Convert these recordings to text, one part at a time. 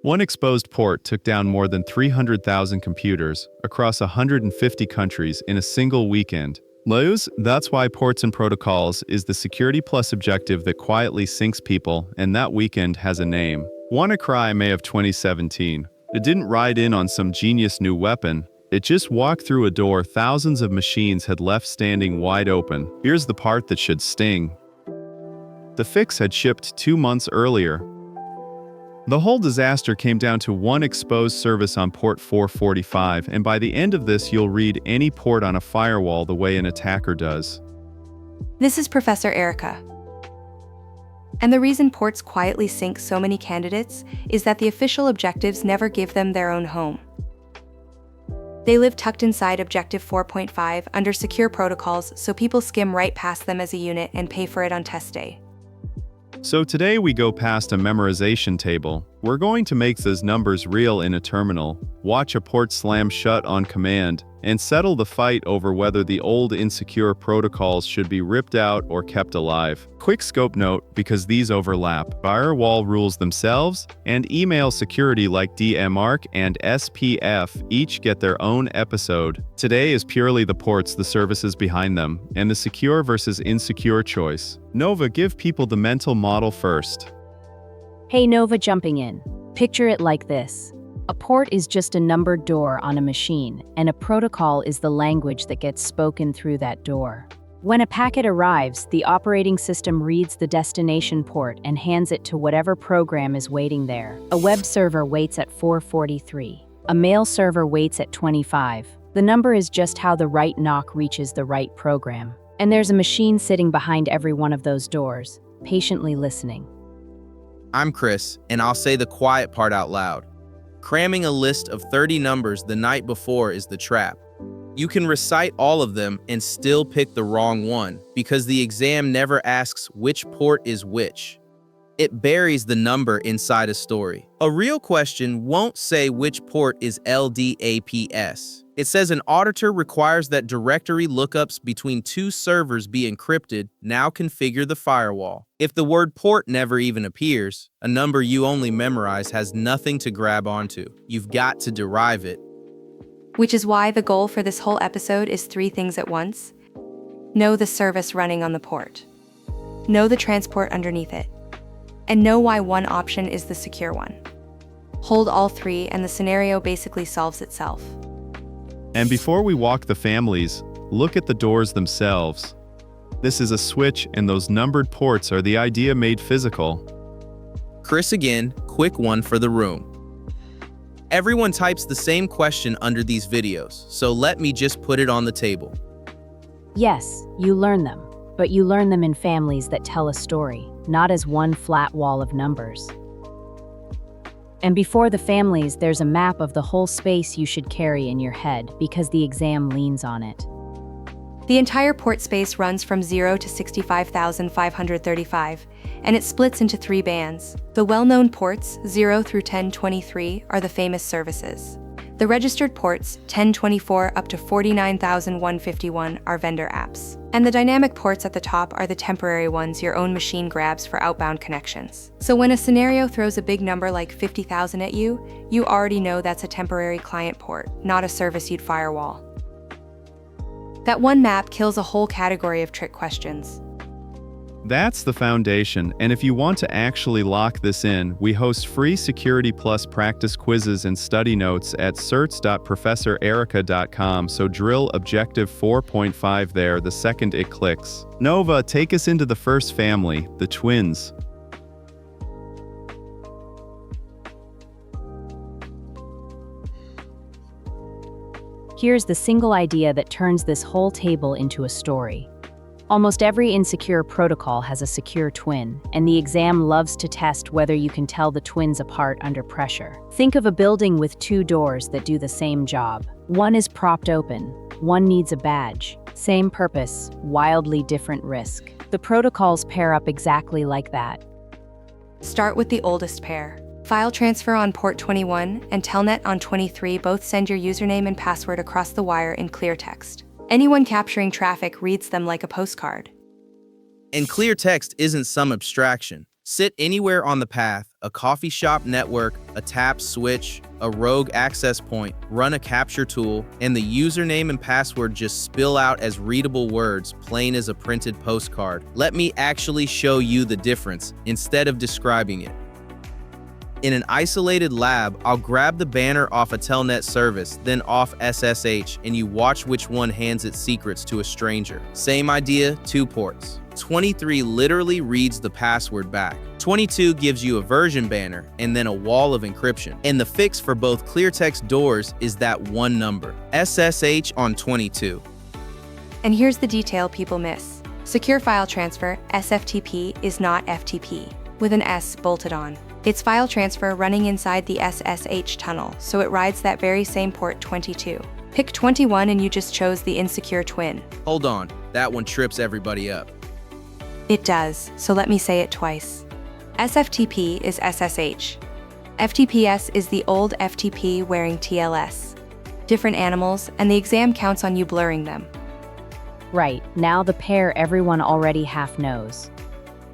One exposed port took down more than 300,000 computers across 150 countries in a single weekend. That's why Ports and Protocols is the Security Plus objective that quietly sinks people, and that weekend has a name. WannaCry May of 2017. It didn't ride in on some genius new weapon. It just walked through a door thousands of machines had left standing wide open. Here's the part that should sting. The fix had shipped 2 months earlier. The whole disaster came down to one exposed service on port 445, and by the end of this you'll read any port on a firewall the way an attacker does. This is Professor Erica. And the reason ports quietly sink so many candidates is that the official objectives never give them their own home. They live tucked inside Objective 4.5 under secure protocols, so people skim right past them as a unit and pay for it on test day. So today we go past a memorization table. We're going to make those numbers real in a terminal, watch a port slam shut on command, and settle the fight over whether the old insecure protocols should be ripped out or kept alive. Quick scope note, because these overlap. Firewall rules themselves and email security like DMARC and SPF each get their own episode. Today is purely the ports, the services behind them, and the secure versus insecure choice. Nova, give people the mental model first. Hey Nova, jumping in. Picture it like this. A port is just a numbered door on a machine, and a protocol is the language that gets spoken through that door. When a packet arrives, the operating system reads the destination port and hands it to whatever program is waiting there. A web server waits at 443. A mail server waits at 25. The number is just how the right knock reaches the right program. And there's a machine sitting behind every one of those doors, patiently listening. I'm Chris, and I'll say the quiet part out loud. Cramming a list of 30 numbers the night before is the trap. You can recite all of them and still pick the wrong one because the exam never asks which port is which. It buries the number inside a story. A real question won't say which port is LDAPS. It says an auditor requires that directory lookups between two servers be encrypted. Now configure the firewall. If the word port never even appears, a number you only memorize has nothing to grab onto. You've got to derive it. Which is why the goal for this whole episode is 3 things at once. Know the service running on the port. Know the transport underneath it. And know why one option is the secure one. Hold all 3 and the scenario basically solves itself. And before we walk the families, look at the doors themselves. This is a switch, and those numbered ports are the idea made physical. Chris again, quick one for the room. Everyone types the same question under these videos, so let me just put it on the table. Yes, you learn them, but you learn them in families that tell a story, not as one flat wall of numbers. And before the families, there's a map of the whole space you should carry in your head because the exam leans on it. The entire port space runs from 0 to 65,535, and it splits into 3 bands. The well-known ports, 0 through 1023, are the famous services. The registered ports, 1024 up to 49,151, are vendor apps. And the dynamic ports at the top are the temporary ones your own machine grabs for outbound connections. So when a scenario throws a big number like 50,000 at you, you already know that's a temporary client port, not a service you'd firewall. That one map kills a whole category of trick questions. That's the foundation, and if you want to actually lock this in, we host free Security Plus practice quizzes and study notes at certs.professorerica.com, so drill Objective 4.5 there the second it clicks. Nova, take us into the first family, the twins. Here's the single idea that turns this whole table into a story. Almost every insecure protocol has a secure twin, and the exam loves to test whether you can tell the twins apart under pressure. Think of a building with 2 doors that do the same job. One is propped open, one needs a badge. Same purpose, wildly different risk. The protocols pair up exactly like that. Start with the oldest pair. File transfer on port 21 and Telnet on 23 both send your username and password across the wire in clear text. Anyone capturing traffic reads them like a postcard. And clear text isn't some abstraction. Sit anywhere on the path, a coffee shop network, a tap switch, a rogue access point, run a capture tool, and the username and password just spill out as readable words, plain as a printed postcard. Let me actually show you the difference instead of describing it. In an isolated lab, I'll grab the banner off a Telnet service, then off SSH, and you watch which one hands its secrets to a stranger. Same idea, 2 ports. 23 literally reads the password back. 22 gives you a version banner and then a wall of encryption. And the fix for both clear text doors is that one number, SSH on 22. And here's the detail people miss. Secure file transfer, SFTP, is not FTP, with an S bolted on. It's file transfer running inside the SSH tunnel, so it rides that very same port 22. Pick 21 and you just chose the insecure twin. Hold on, that one trips everybody up. It does, so let me say it twice. SFTP is SSH. FTPS is the old FTP wearing TLS. Different animals, and the exam counts on you blurring them. Right, now the pair everyone already half knows.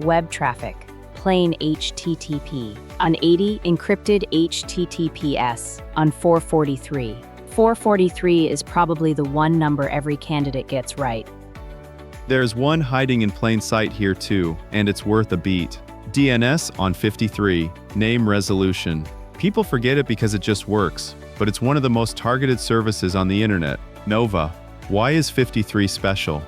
Web traffic, plain HTTP. On 80, encrypted HTTPS. On 443. 443 is probably the one number every candidate gets right. There's one hiding in plain sight here too, and it's worth a beat. DNS on 53, name resolution. People forget it because it just works, but it's one of the most targeted services on the internet. Nova. Why is 53 special?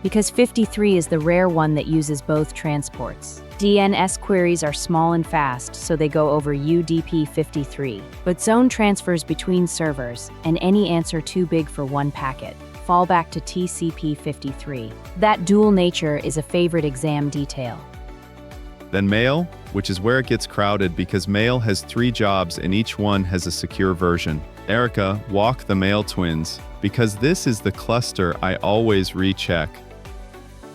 Because 53 is the rare one that uses both transports. DNS queries are small and fast, so they go over UDP 53. But zone transfers between servers, and any answer too big for one packet. Fall back to TCP 53. That dual nature is a favorite exam detail. Then mail, which is where it gets crowded because mail has 3 jobs and each one has a secure version. Erica, walk the mail twins, because this is the cluster I always recheck.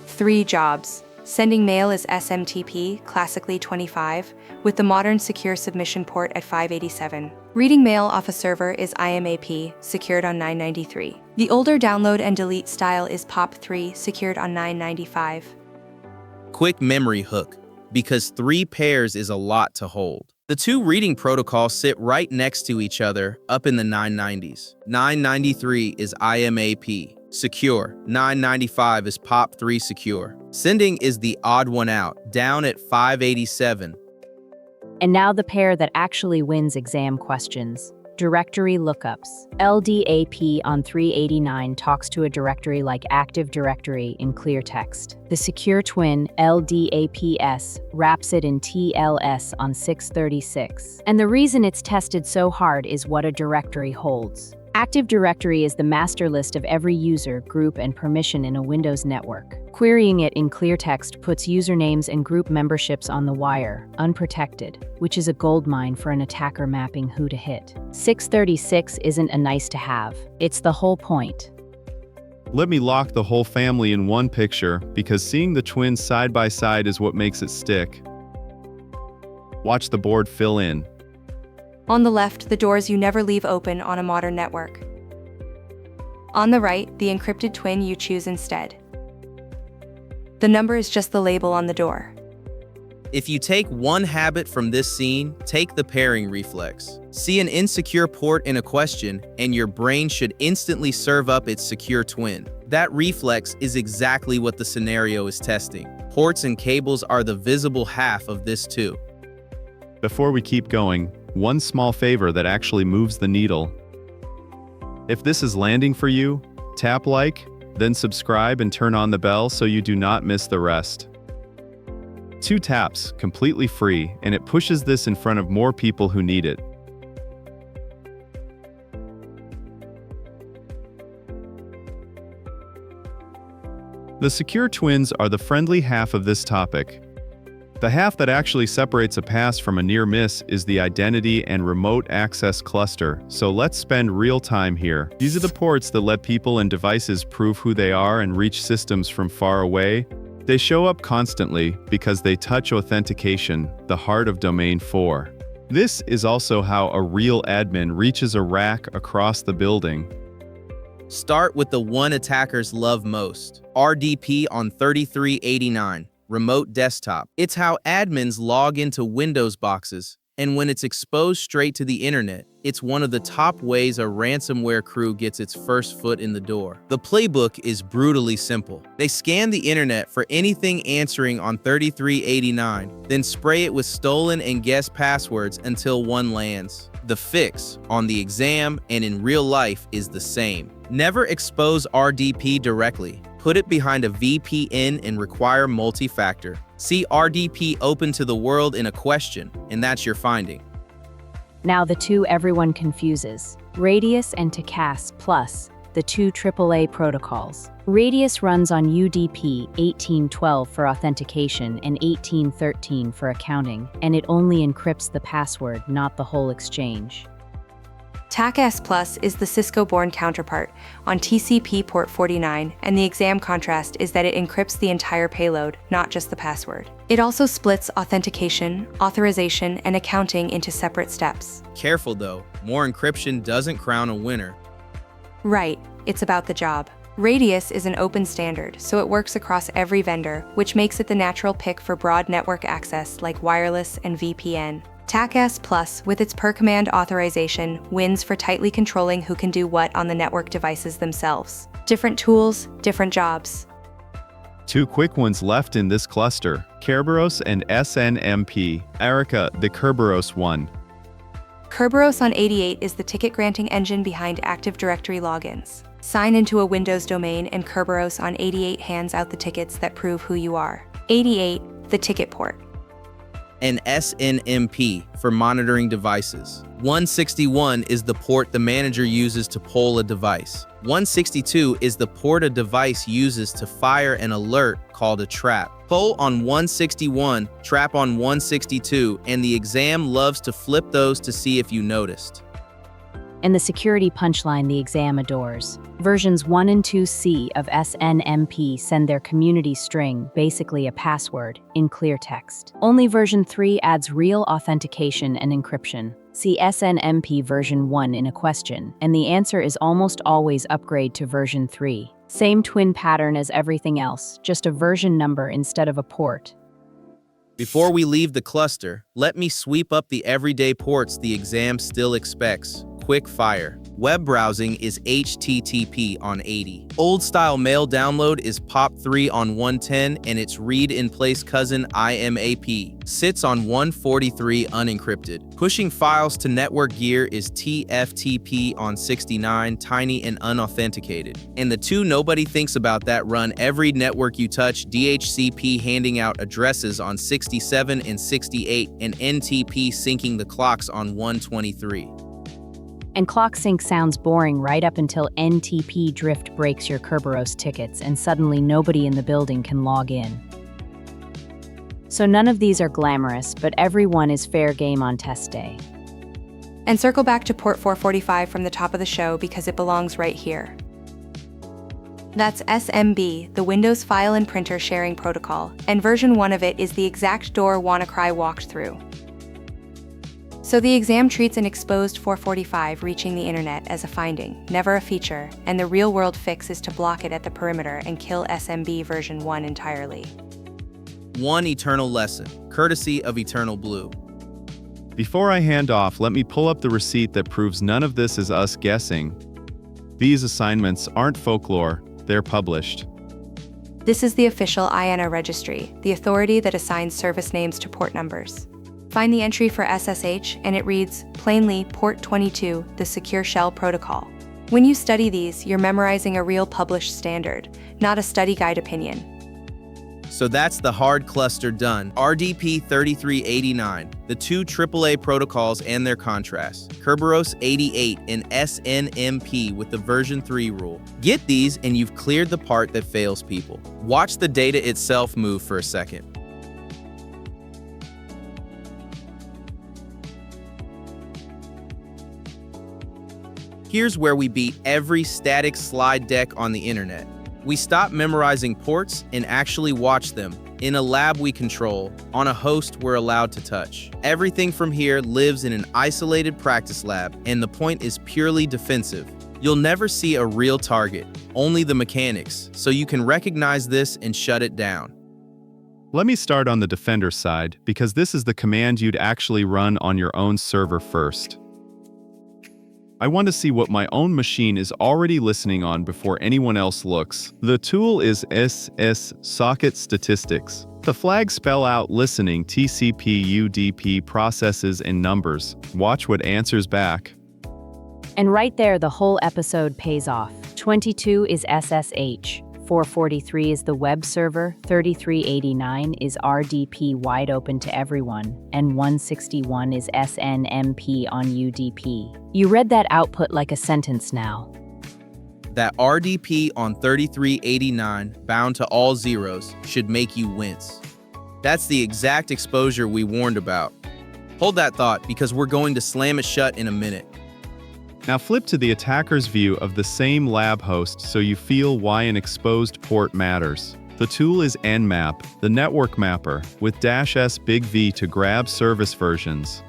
3 jobs. Sending mail is SMTP, classically 25, with the modern secure submission port at 587. Reading mail off a server is IMAP, secured on 993. The older download and delete style is POP3, secured on 995. Quick memory hook, because 3 pairs is a lot to hold. The 2 reading protocols sit right next to each other up in the 990s. 993 is IMAP, secure. 995 is POP3 secure. Sending is the odd one out, down at 587. And now the pair that actually wins exam questions. Directory lookups. LDAP on 389 talks to a directory like Active Directory in clear text. The secure twin, LDAPS, wraps it in TLS on 636. And the reason it's tested so hard is what a directory holds. Active Directory is the master list of every user, group, and permission in a Windows network. Querying it in clear text puts usernames and group memberships on the wire, unprotected, which is a goldmine for an attacker mapping who to hit. 636 isn't a nice to have, it's the whole point. Let me lock the whole family in one picture, because seeing the twins side by side is what makes it stick. Watch the board fill in. On the left, the doors you never leave open on a modern network. On the right, the encrypted twin you choose instead. The number is just the label on the door. If you take one habit from this scene, take the pairing reflex. See an insecure port in a question, and your brain should instantly serve up its secure twin. That reflex is exactly what the scenario is testing. Ports and cables are the visible half of this too. Before we keep going, one small favor that actually moves the needle. If this is landing for you, tap like, then subscribe and turn on the bell so you do not miss the rest. 2 taps, completely free, and it pushes this in front of more people who need it. The secure twins are the friendly half of this topic. The half that actually separates a pass from a near miss is the identity and remote access cluster, so let's spend real time here. These are the ports that let people and devices prove who they are and reach systems from far away. They show up constantly because they touch authentication, the heart of Domain 4. This is also how a real admin reaches a rack across the building. Start with the one attackers love most, RDP on 3389. remote desktop. It's how admins log into Windows boxes, and when it's exposed straight to the internet, it's one of the top ways a ransomware crew gets its first foot in the door. The playbook is brutally simple. They scan the internet for anything answering on 3389, then spray it with stolen and guessed passwords until one lands. The fix, on the exam and in real life, is the same. Never expose RDP directly. Put it behind a VPN and require multi-factor. See RDP open to the world in a question, and that's your finding. Now the two everyone confuses, Radius and TACACS Plus, the two AAA protocols. Radius runs on UDP 1812 for authentication and 1813 for accounting, and it only encrypts the password, not the whole exchange. TACACS Plus is the Cisco-born counterpart on TCP port 49, and the exam contrast is that it encrypts the entire payload, not just the password. It also splits authentication, authorization, and accounting into separate steps. Careful though, more encryption doesn't crown a winner. Right, it's about the job. Radius is an open standard, so it works across every vendor, which makes it the natural pick for broad network access like wireless and VPN. TACACS Plus, with its per-command authorization, wins for tightly controlling who can do what on the network devices themselves. Different tools, different jobs. Two quick ones left in this cluster, Kerberos and SNMP. Erica, the Kerberos one. Kerberos on 88 is the ticket-granting engine behind Active Directory logins. Sign into a Windows domain and Kerberos on 88 hands out the tickets that prove who you are. 88, the ticket port. And SNMP for monitoring devices. 161 is the port the manager uses to poll a device. 162 is the port a device uses to fire an alert called a trap. Poll on 161, trap on 162, and the exam loves to flip those to see if you noticed. And the security punchline the exam adores. Versions 1 and 2C of SNMP send their community string, basically a password, in clear text. Only version 3 adds real authentication and encryption. See SNMP version 1 in a question, and the answer is almost always upgrade to version 3. Same twin pattern as everything else, just a version number instead of a port. Before we leave the cluster, let me sweep up the everyday ports the exam still expects. Quick fire. Web browsing is HTTP on 80. Old-style mail download is POP3 on 110, and its read-in-place cousin IMAP sits on 143 unencrypted. Pushing files to network gear is TFTP on 69, tiny and unauthenticated. And the two nobody thinks about that run every network you touch, DHCP handing out addresses on 67 and 68, and NTP syncing the clocks on 123. And clock sync sounds boring right up until NTP drift breaks your Kerberos tickets and suddenly nobody in the building can log in. So none of these are glamorous, but everyone is fair game on test day. And circle back to port 445 from the top of the show because it belongs right here. That's SMB, the Windows File and Printer Sharing Protocol, and version 1 of it is the exact door WannaCry walked through. So the exam treats an exposed 445 reaching the internet as a finding, never a feature, and the real-world fix is to block it at the perimeter and kill SMB version 1 entirely. One eternal lesson, courtesy of Eternal Blue. Before I hand off, let me pull up the receipt that proves none of this is us guessing. These assignments aren't folklore, they're published. This is the official IANA registry, the authority that assigns service names to port numbers. Find the entry for SSH, and it reads, plainly, port 22, the Secure Shell Protocol. When you study these, you're memorizing a real published standard, not a study guide opinion. So that's the hard cluster done. RDP 3389, the two AAA protocols and their contrasts. Kerberos 88 and SNMP with the version 3 rule. Get these and you've cleared the part that fails people. Watch the data itself move for a second. Here's where we beat every static slide deck on the internet. We stop memorizing ports and actually watch them in a lab we control, on a host we're allowed to touch. Everything from here lives in an isolated practice lab, and the point is purely defensive. You'll never see a real target, only the mechanics, so you can recognize this and shut it down. Let me start on the Defender side, because this is the command you'd actually run on your own server first. I want to see what my own machine is already listening on before anyone else looks. The tool is socket statistics. The flags spell out listening, TCP, UDP, processes, and numbers. Watch what answers back. And right there, the whole episode pays off. 22 is SSH. 443 is the web server, 3389 is RDP wide open to everyone, and 161 is SNMP on UDP. You read that output like a sentence now. That RDP on 3389, bound to all zeros, should make you wince. That's the exact exposure we warned about. Hold that thought, because we're going to slam it shut in a minute. Now flip to the attacker's view of the same lab host so you feel why an exposed port matters. The tool is nmap, the network mapper, with -s big V to grab service versions.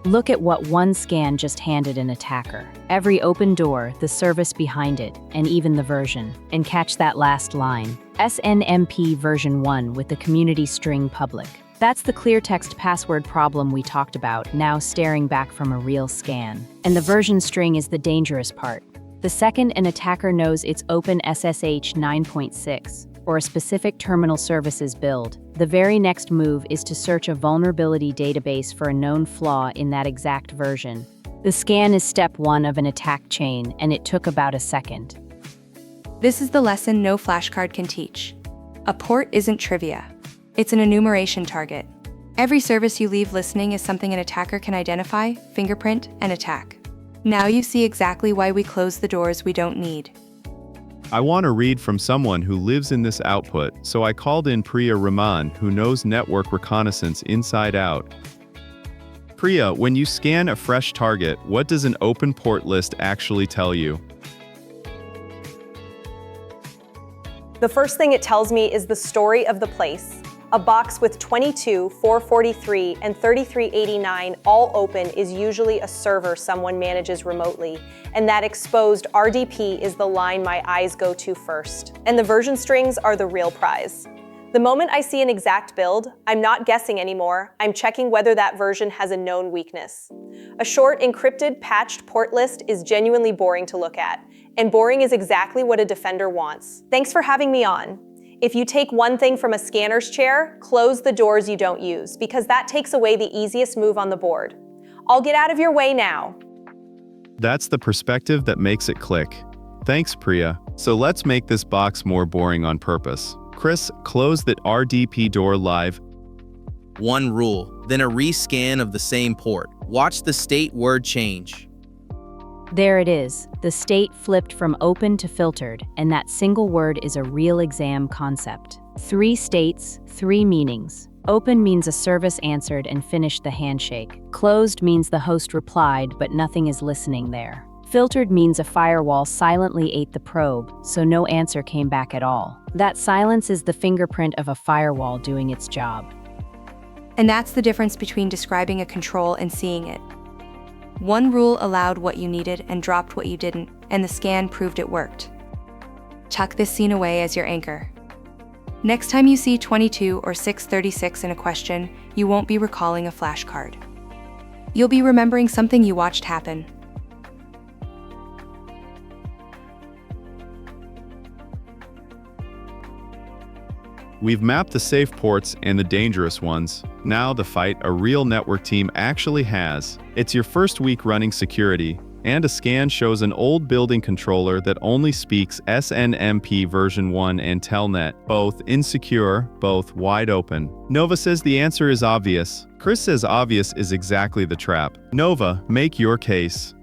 Look at what one scan just handed an attacker. Every open door, the service behind it, and even the version. And catch that last line. SNMP version 1 with the community string public. That's the clear text password problem we talked about, now staring back from a real scan. And the version string is the dangerous part. The second an attacker knows it's open SSH 9.6, or a specific terminal services build, the very next move is to search a vulnerability database for a known flaw in that exact version. The scan is step 1 of an attack chain, and it took about a second. This is the lesson no flashcard can teach. A port isn't trivia. It's an enumeration target. Every service you leave listening is something an attacker can identify, fingerprint, and attack. Now you see exactly why we close the doors we don't need. I want to read from someone who lives in this output, so I called in Priya Rahman, who knows network reconnaissance inside out. Priya, when you scan a fresh target, what does an open port list actually tell you? The first thing it tells me is the story of the place. A box with 22, 443, and 3389 all open is usually a server someone manages remotely, and that exposed RDP is the line my eyes go to first. And the version strings are the real prize. The moment I see an exact build, I'm not guessing anymore, I'm checking whether that version has a known weakness. A short, encrypted, patched port list is genuinely boring to look at, and boring is exactly what a defender wants. Thanks for having me on. If you take one thing from a scanner's chair, close the doors you don't use, because that takes away the easiest move on the board. I'll get out of your way now. That's the perspective that makes it click. Thanks, Priya. So let's make this box more boring on purpose. Chris, close that RDP door live. One rule, then a rescan of the same port. Watch the state word change. There it is. The state flipped from open to filtered, and that single word is a real exam concept. 3 states, 3 meanings. Open means a service answered and finished the handshake. Closed means the host replied, but nothing is listening there. Filtered means a firewall silently ate the probe, so no answer came back at all. That silence is the fingerprint of a firewall doing its job. And that's the difference between describing a control and seeing it. One rule allowed what you needed and dropped what you didn't, and the scan proved it worked. Tuck this scene away as your anchor. Next time you see 22 or 636 in a question, you won't be recalling a flashcard. You'll be remembering something you watched happen. We've mapped the safe ports and the dangerous ones. Now the fight a real network team actually has. It's your first week running security, and a scan shows an old building controller that only speaks SNMP version 1 and Telnet, both insecure, both wide open. Nova says the answer is obvious. Chris says obvious is exactly the trap. Nova, make your case.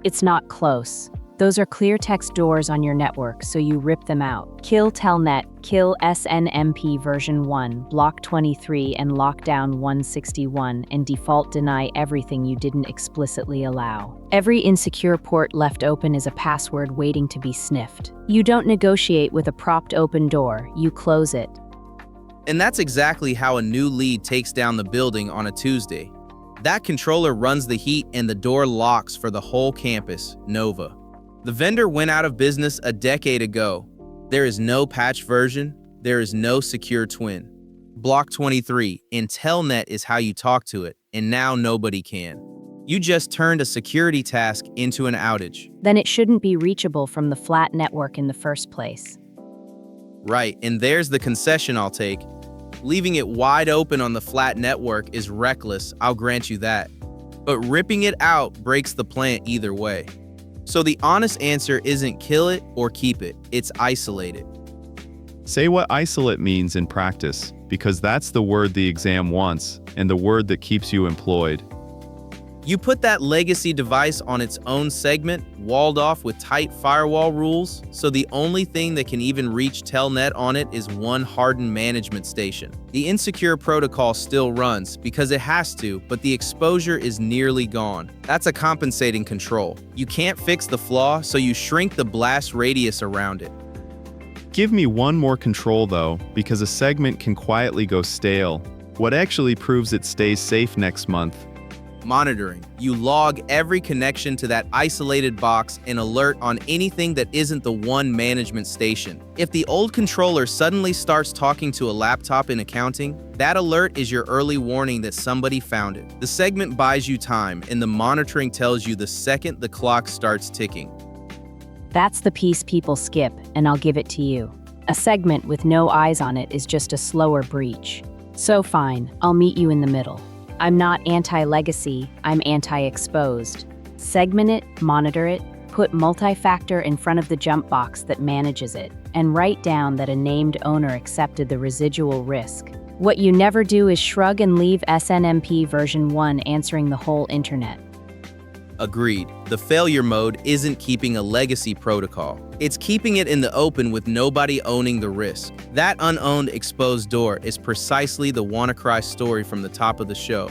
It's not close. Those are clear text doors on your network, so you rip them out. Kill Telnet, kill SNMP version 1, block 23 and lock down 161, and default deny everything you didn't explicitly allow. Every insecure port left open is a password waiting to be sniffed. You don't negotiate with a propped open door, you close it. And that's exactly how a new lead takes down the building on a Tuesday. That controller runs the heat and the door locks for the whole campus, Nova. The vendor went out of business a decade ago. There is no patch version. There is no secure twin. block 23, and Telnet is how you talk to it, and now nobody can. You just turned a security task into an outage. Then it shouldn't be reachable from the flat network in the first place. Right, and there's the concession I'll take. Leaving it wide open on the flat network is reckless, I'll grant you that. But ripping it out breaks the plant either way. So the honest answer isn't kill it or keep it, it's isolate it. Say what isolate means in practice, because that's the word the exam wants, and the word that keeps you employed. You put that legacy device on its own segment, walled off with tight firewall rules, so the only thing that can even reach Telnet on it is one hardened management station. The insecure protocol still runs, because it has to, but the exposure is nearly gone. That's a compensating control. You can't fix the flaw, so you shrink the blast radius around it. Give me one more control though, because a segment can quietly go stale. What actually proves it stays safe next month? Monitoring. You log every connection to that isolated box and alert on anything that isn't the one management station. If the old controller suddenly starts talking to a laptop in accounting, that alert is your early warning that somebody found it. The segment buys you time, and the monitoring tells you the second the clock starts ticking. That's the piece people skip, and I'll give it to you. A segment with no eyes on it is just a slower breach. So fine, I'll meet you in the middle. I'm not anti-legacy, I'm anti-exposed. Segment it, monitor it, put multi-factor in front of the jump box that manages it, and write down that a named owner accepted the residual risk. What you never do is shrug and leave SNMP version 1 answering the whole internet. Agreed. The failure mode isn't keeping a legacy protocol. It's keeping it in the open with nobody owning the risk. That unowned exposed door is precisely the WannaCry story from the top of the show.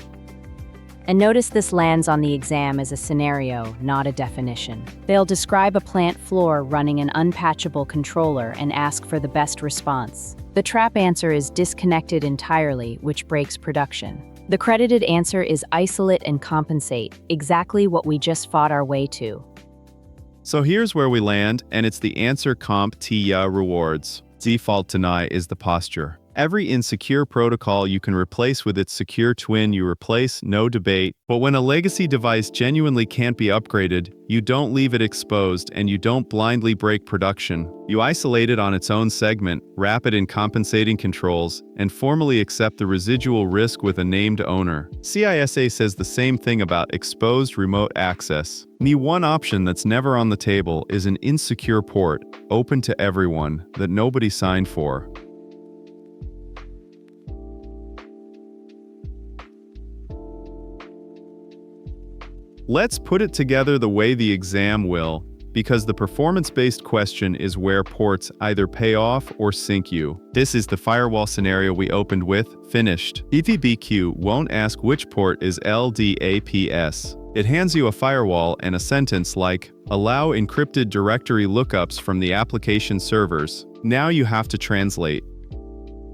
And notice this lands on the exam as a scenario, not a definition. They'll describe a plant floor running an unpatchable controller and ask for the best response. The trap answer is disconnected entirely, which breaks production. The credited answer is isolate and compensate, exactly what we just fought our way to. So here's where we land, and it's the answer CompTIA rewards. Default deny is the posture. Every insecure protocol you can replace with its secure twin you replace, no debate. But when a legacy device genuinely can't be upgraded, you don't leave it exposed and you don't blindly break production. You isolate it on its own segment, wrap it in compensating controls, and formally accept the residual risk with a named owner. CISA says the same thing about exposed remote access. The one option that's never on the table is an insecure port, open to everyone, that nobody signed for. Let's put it together the way the exam will, because the performance-based question is where ports either pay off or sink you. This is the firewall scenario we opened with, finished. PBQ won't ask which port is LDAPS. It hands you a firewall and a sentence like, allow encrypted directory lookups from the application servers. Now you have to translate.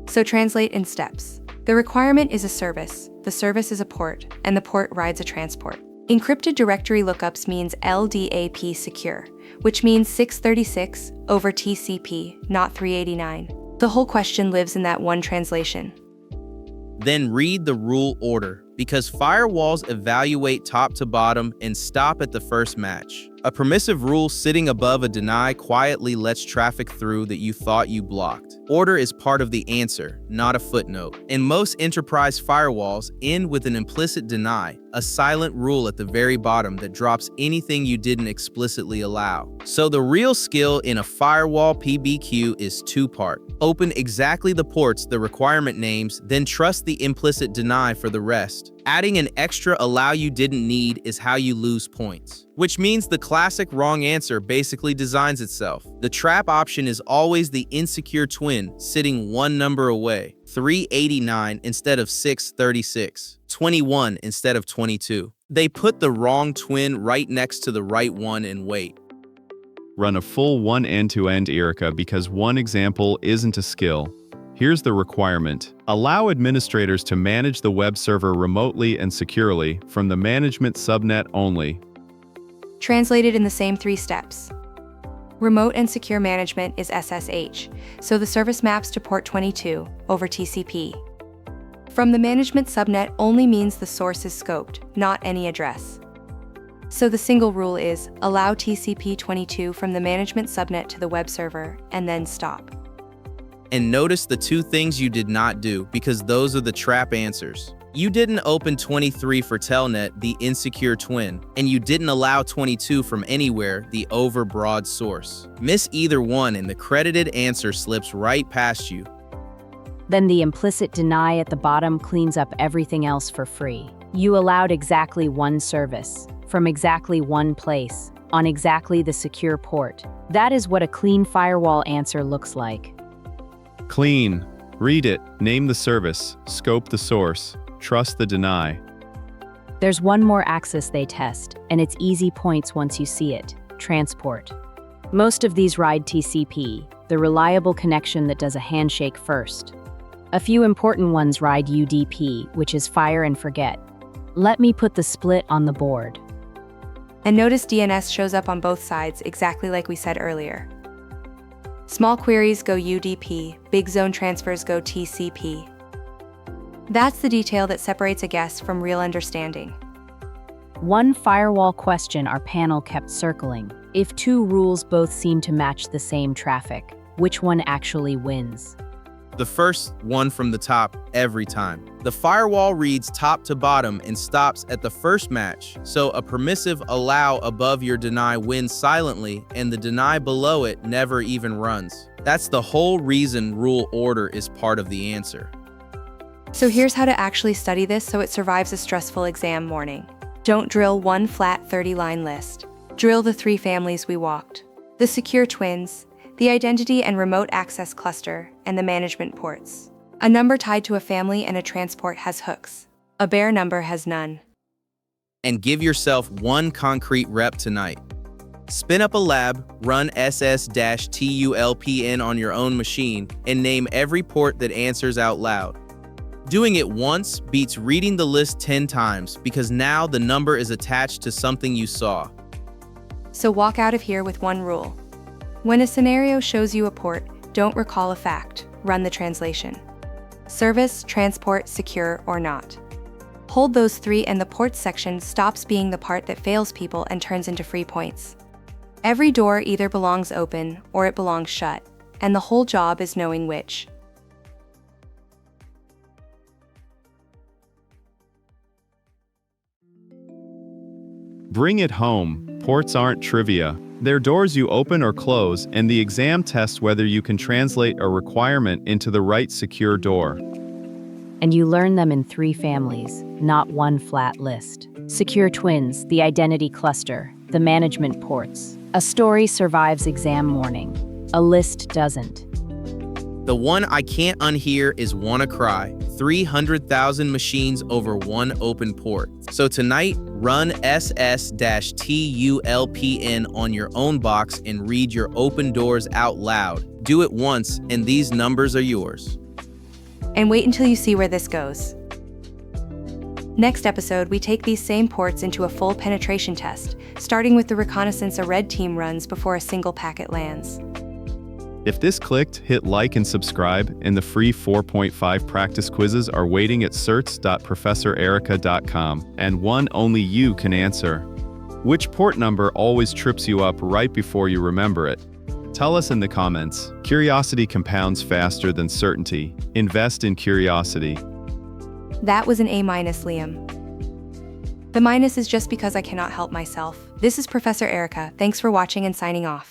So translate in steps. The requirement is a service, the service is a port, and the port rides a transport. Encrypted directory lookups means LDAP secure, which means 636 over TCP, not 389. The whole question lives in that one translation. Then read the rule order, because firewalls evaluate top to bottom and stop at the first match. A permissive rule sitting above a deny quietly lets traffic through that you thought you blocked. Order is part of the answer, not a footnote. And most enterprise firewalls end with an implicit deny, a silent rule at the very bottom that drops anything you didn't explicitly allow. So the real skill in a Firewall PBQ is two-part. Open exactly the ports the requirement names, then trust the implicit deny for the rest. Adding an extra allow you didn't need is how you lose points. Which means the classic wrong answer basically designs itself. The trap option is always the insecure twin, sitting one number away. 389 instead of 636. 21 instead of 22. They put the wrong twin right next to the right one and wait. Run a full one end-to-end IRCA because one example isn't a skill. Here's the requirement. Allow administrators to manage the web server remotely and securely from the management subnet only. Translated in the same 3 steps. Remote and secure management is SSH, so the service maps to port 22 over TCP. From the management subnet only means the source is scoped, not any address. So the single rule is, allow TCP/22 from the management subnet to the web server, and then stop. And notice the two things you did not do, because those are the trap answers. You didn't open 23 for Telnet, the insecure twin, and you didn't allow 22 from anywhere, the overbroad source. Miss either one and the credited answer slips right past you. Then the implicit deny at the bottom cleans up everything else for free. You allowed exactly one service, from exactly one place, on exactly the secure port. That is what a clean firewall answer looks like. Clean. Read it, name the service, scope the source, trust the deny. There's one more axis they test, and it's easy points once you see it: transport. Most of these ride TCP, the reliable connection that does a handshake first. A few important ones ride UDP, which is fire and forget. Let me put the split on the board. And notice DNS shows up on both sides, exactly like we said earlier. Small queries go UDP, big zone transfers go TCP. That's the detail that separates a guess from real understanding. One firewall question our panel kept circling: if two rules both seem to match the same traffic, which one actually wins? The first one from the top every time. The firewall reads top to bottom and stops at the first match, so a permissive allow above your deny wins silently, and the deny below it never even runs. That's the whole reason rule order is part of the answer. So here's how to actually study this so it survives a stressful exam morning. Don't drill one flat 30-line list. Drill the three families we walked: the secure twins, the identity and remote access cluster, and the management ports. A number tied to a family and a transport has hooks. A bare number has none. And give yourself one concrete rep tonight. Spin up a lab, run SS-TULPN on your own machine, and name every port that answers out loud. Doing it once beats reading the list 10 times, because now the number is attached to something you saw. So walk out of here with one rule. When a scenario shows you a port, don't recall a fact, run the translation. Service, transport, secure, or not. Hold those three and the ports section stops being the part that fails people and turns into free points. Every door either belongs open or it belongs shut, and the whole job is knowing which. Bring it home. Ports aren't trivia. They're doors you open or close, and the exam tests whether you can translate a requirement into the right secure door. And you learn them in three families, not one flat list. Secure twins, the identity cluster, the management ports. A story survives exam morning. A list doesn't. The one I can't unhear is WannaCry, 300,000 machines over one open port. So tonight, run SS-TULPN on your own box and read your open doors out loud. Do it once, and these numbers are yours. And wait until you see where this goes. Next episode, we take these same ports into a full penetration test, starting with the reconnaissance a red team runs before a single packet lands. If this clicked, hit like and subscribe, and the free 4.5 practice quizzes are waiting at certs.professorerica.com, and one only you can answer. Which port number always trips you up right before you remember it? Tell us in the comments. Curiosity compounds faster than certainty. Invest in curiosity. That was an A-, Liam. The minus is just because I cannot help myself. This is Professor Erica. Thanks for watching and signing off.